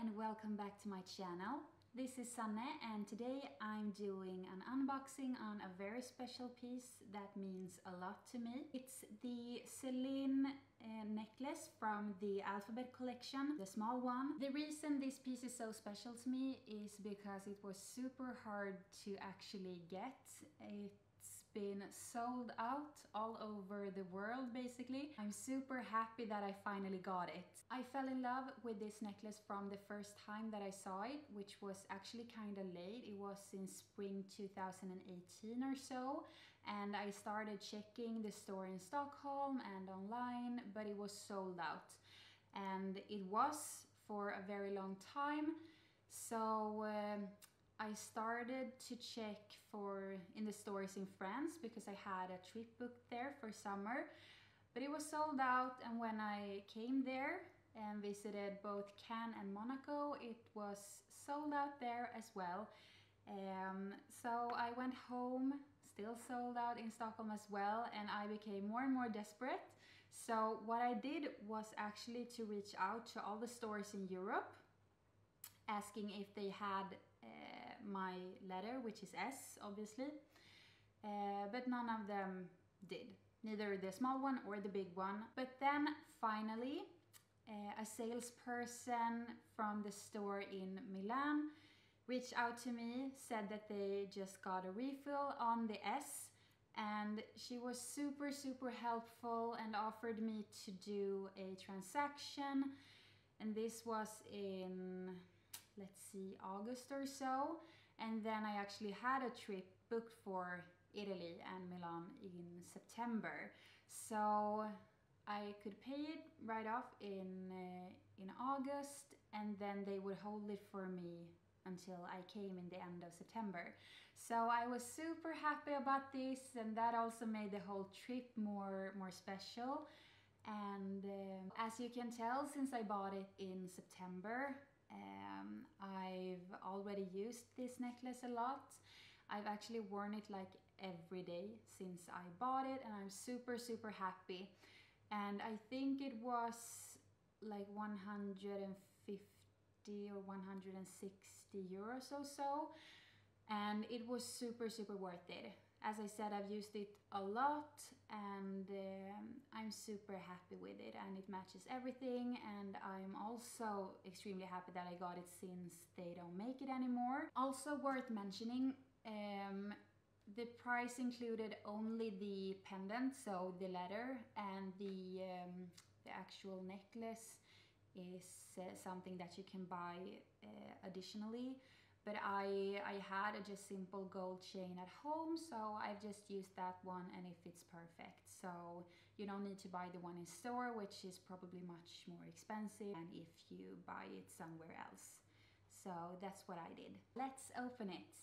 and welcome back to my channel. This is Sanne and today I'm doing an unboxing on a very special piece that means a lot to me. It's the Céline necklace from the Alphabet collection, the small one. The reason this piece is so special to me is because it was super hard to actually get. It's been sold out all over the world basically. I'm super happy that I finally got it. I fell in love with this necklace from the first time that I saw it, which was actually kind of late. It was in spring 2018 or so, and I started checking the store in Stockholm and online, but it was sold out. And it was for a very long time. So I started to check in the stores in France because I had a trip booked there for summer, but it was sold out. And when I came there and visited both Cannes and Monaco, it was sold out there as well. So I went home, still sold out in Stockholm as well, and I became more and more desperate. So what I did was actually to reach out to all the stores in Europe, asking if they had my letter, which is S, obviously, but none of them did, neither the small one or the big one. But then finally a salesperson from the store in Milan reached out to me, said that they just got a refill on the S, and she was super helpful and offered me to do a transaction. And this was in, let's see, August or so. And then I actually had a trip booked for Italy and Milan in September. So I could pay it right off in August, and then they would hold it for me until I came in the end of September. So I was super happy about this, and that also made the whole trip more special. And as you can tell, since I bought it in September, I've already used this necklace a lot. I've actually worn it like every day since I bought it, and I'm super happy. And I think it was like 150 or 160 euros or so, and it was super worth it. As I said, I've used it a lot, and I'm super happy with it, and it matches everything. And I'm also extremely happy that I got it since they don't make it anymore. Also worth mentioning, the price included only the pendant, so the letter, and the actual necklace is something that you can buy additionally. But I had a just simple gold chain at home, so I've just used that one, and it fits perfect. So you don't need to buy the one in store, which is probably much more expensive than if you buy it somewhere else. So that's what I did. Let's open it.